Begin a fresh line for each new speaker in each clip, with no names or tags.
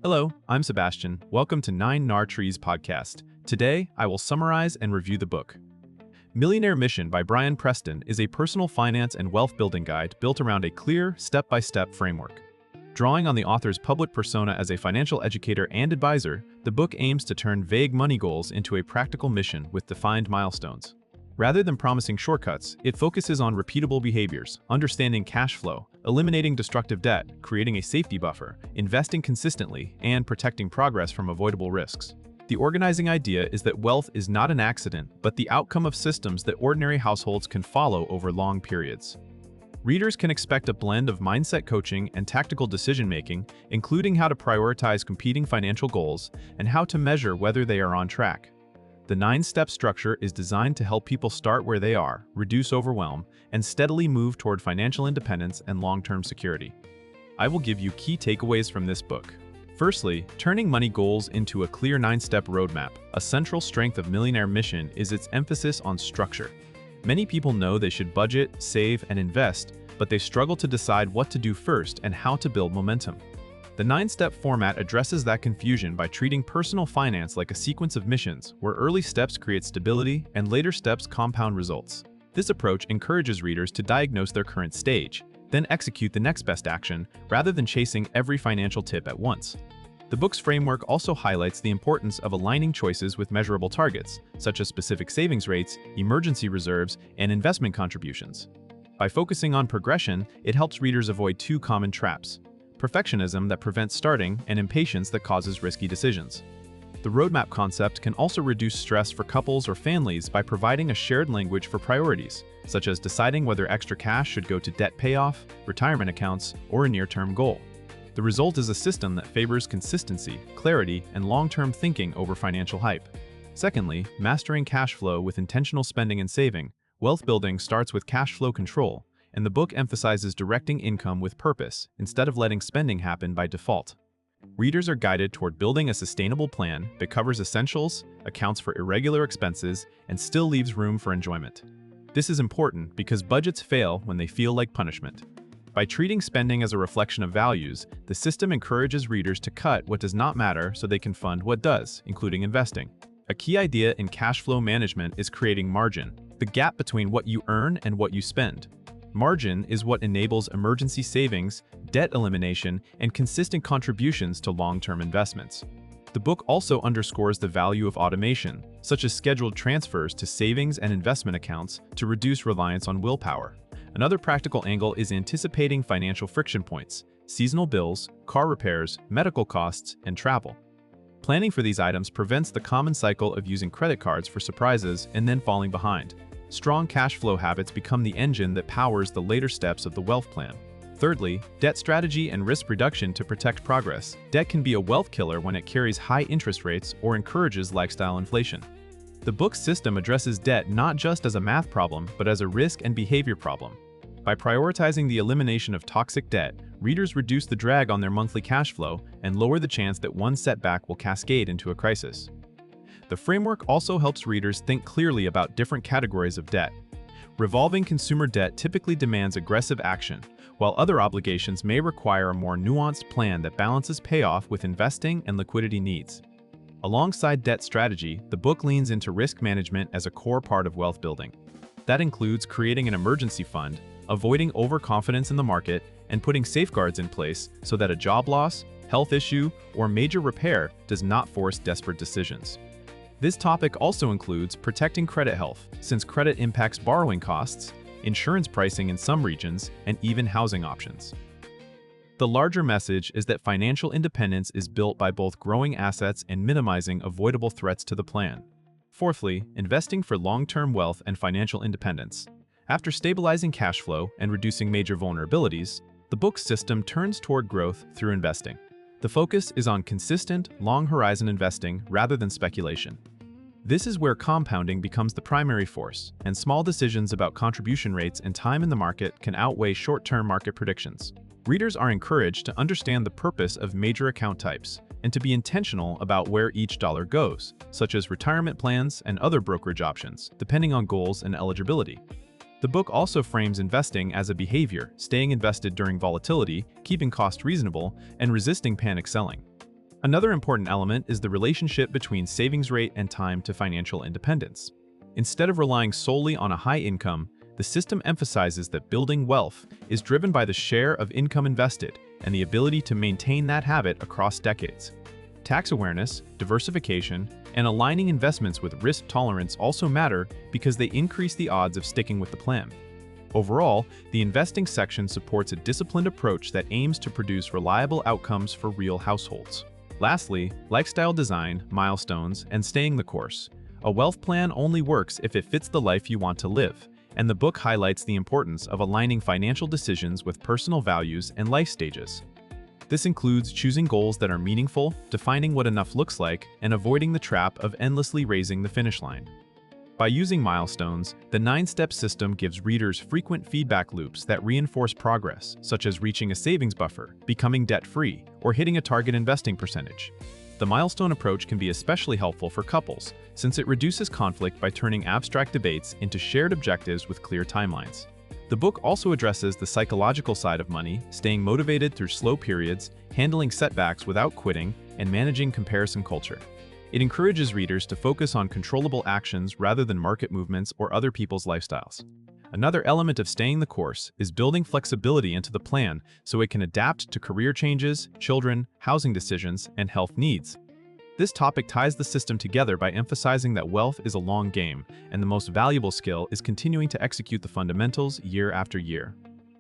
Hello, I'm Sebastian. Welcome to 9 Trees podcast. Today, I will summarize and review the book. Millionaire Mission by Preston is a personal finance and wealth building guide built around a clear, step-by-step framework. Drawing on the author's public persona as a financial educator and advisor, the book aims to turn vague money goals into a practical mission with defined milestones. Rather than promising shortcuts, it focuses on repeatable behaviors, understanding cash flow, eliminating destructive debt, creating a safety buffer, investing consistently, and protecting progress from avoidable risks. The organizing idea is that wealth is not an accident, but the outcome of systems that ordinary households can follow over long periods. Readers can expect a blend of mindset coaching and tactical decision-making, including how to prioritize competing financial goals and how to measure whether they are on track. The 9-step structure is designed to help people start where they are, reduce overwhelm, and steadily move toward financial independence and long-term security. I will give you key takeaways from this book. Firstly, turning money goals into a clear 9-step roadmap. A central strength of Millionaire Mission is its emphasis on structure. Many people know they should budget, save, and invest, but they struggle to decide what to do first and how to build momentum. The 9-step format addresses that confusion by treating personal finance like a sequence of missions, where early steps create stability and later steps compound results. This approach encourages readers to diagnose their current stage, then execute the next best action, rather than chasing every financial tip at once. The book's framework also highlights the importance of aligning choices with measurable targets, such as specific savings rates, emergency reserves, and investment contributions. By focusing on progression, it helps readers avoid two common traps: perfectionism that prevents starting, and impatience that causes risky decisions. The roadmap concept can also reduce stress for couples or families by providing a shared language for priorities, such as deciding whether extra cash should go to debt payoff, retirement accounts, or a near-term goal. The result is a system that favors consistency, clarity, and long-term thinking over financial hype. Secondly, mastering cash flow with intentional spending and saving. Wealth building starts with cash flow control, and the book emphasizes directing income with purpose instead of letting spending happen by default. Readers are guided toward building a sustainable plan that covers essentials, accounts for irregular expenses, and still leaves room for enjoyment. This is important because budgets fail when they feel like punishment. By treating spending as a reflection of values, the system encourages readers to cut what does not matter so they can fund what does, including investing. A key idea in cash flow management is creating margin, the gap between what you earn and what you spend. Margin is what enables emergency savings, debt elimination, and consistent contributions to long-term investments. The book also underscores the value of automation, such as scheduled transfers to savings and investment accounts to reduce reliance on willpower. Another practical angle is anticipating financial friction points: seasonal bills, car repairs, medical costs, and travel. Planning for these items prevents the common cycle of using credit cards for surprises and then falling behind. Strong cash flow habits become the engine that powers the later steps of the wealth plan. Thirdly, debt strategy and risk reduction to protect progress. Debt can be a wealth killer when it carries high interest rates or encourages lifestyle inflation. The book's system addresses debt not just as a math problem, but as a risk and behavior problem. By prioritizing the elimination of toxic debt, readers reduce the drag on their monthly cash flow and lower the chance that one setback will cascade into a crisis. The framework also helps readers think clearly about different categories of debt. Revolving consumer debt typically demands aggressive action, while other obligations may require a more nuanced plan that balances payoff with investing and liquidity needs. Alongside debt strategy, the book leans into risk management as a core part of wealth building. That includes creating an emergency fund, avoiding overconfidence in the market, and putting safeguards in place so that a job loss, health issue, or major repair does not force desperate decisions. This topic also includes protecting credit health, since credit impacts borrowing costs, insurance pricing in some regions, and even housing options. The larger message is that financial independence is built by both growing assets and minimizing avoidable threats to the plan. Fourthly, investing for long-term wealth and financial independence. After stabilizing cash flow and reducing major vulnerabilities, the book's system turns toward growth through investing. The focus is on consistent, long-horizon investing rather than speculation. This is where compounding becomes the primary force, and small decisions about contribution rates and time in the market can outweigh short-term market predictions. Readers are encouraged to understand the purpose of major account types and to be intentional about where each dollar goes, such as retirement plans and other brokerage options, depending on goals and eligibility. The book also frames investing as a behavior, staying invested during volatility, keeping costs reasonable, and resisting panic selling. Another important element is the relationship between savings rate and time to financial independence. Instead of relying solely on a high income, the system emphasizes that building wealth is driven by the share of income invested and the ability to maintain that habit across decades. Tax awareness, diversification, and aligning investments with risk tolerance also matter because they increase the odds of sticking with the plan. Overall, the investing section supports a disciplined approach that aims to produce reliable outcomes for real households. Lastly, lifestyle design, milestones, and staying the course. A wealth plan only works if it fits the life you want to live, and the book highlights the importance of aligning financial decisions with personal values and life stages. This includes choosing goals that are meaningful, defining what enough looks like, and avoiding the trap of endlessly raising the finish line. By using milestones, the 9-step system gives readers frequent feedback loops that reinforce progress, such as reaching a savings buffer, becoming debt-free, or hitting a target investing percentage. The milestone approach can be especially helpful for couples, since it reduces conflict by turning abstract debates into shared objectives with clear timelines. The book also addresses the psychological side of money, staying motivated through slow periods, handling setbacks without quitting, and managing comparison culture. It encourages readers to focus on controllable actions rather than market movements or other people's lifestyles. Another element of staying the course is building flexibility into the plan so it can adapt to career changes, children, housing decisions, and health needs. This topic ties the system together by emphasizing that wealth is a long game, and the most valuable skill is continuing to execute the fundamentals year after year.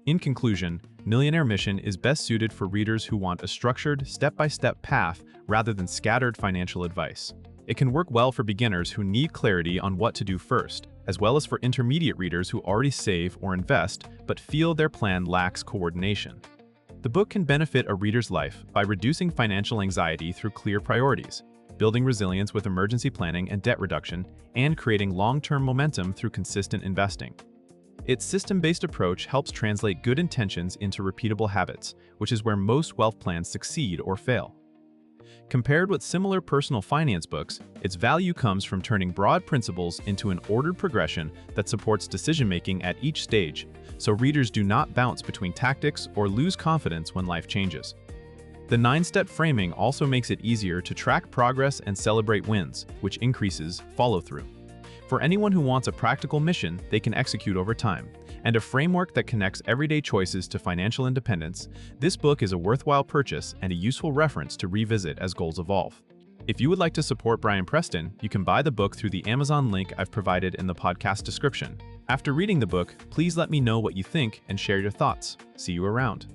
In conclusion, Millionaire Mission is best suited for readers who want a structured, step-by-step path rather than scattered financial advice. It can work well for beginners who need clarity on what to do first, as well as for intermediate readers who already save or invest but feel their plan lacks coordination. The book can benefit a reader's life by reducing financial anxiety through clear priorities, building resilience with emergency planning and debt reduction, and creating long-term momentum through consistent investing. Its system-based approach helps translate good intentions into repeatable habits, which is where most wealth plans succeed or fail. Compared with similar personal finance books, its value comes from turning broad principles into an ordered progression that supports decision-making at each stage, so readers do not bounce between tactics or lose confidence when life changes. The 9-step framing also makes it easier to track progress and celebrate wins, which increases follow-through. For anyone who wants a practical mission they can execute over time, and a framework that connects everyday choices to financial independence, this book is a worthwhile purchase and a useful reference to revisit as goals evolve. If you would like to support Brian Preston, you can buy the book through the Amazon link I've provided in the podcast description. After reading the book, please let me know what you think and share your thoughts. See you around.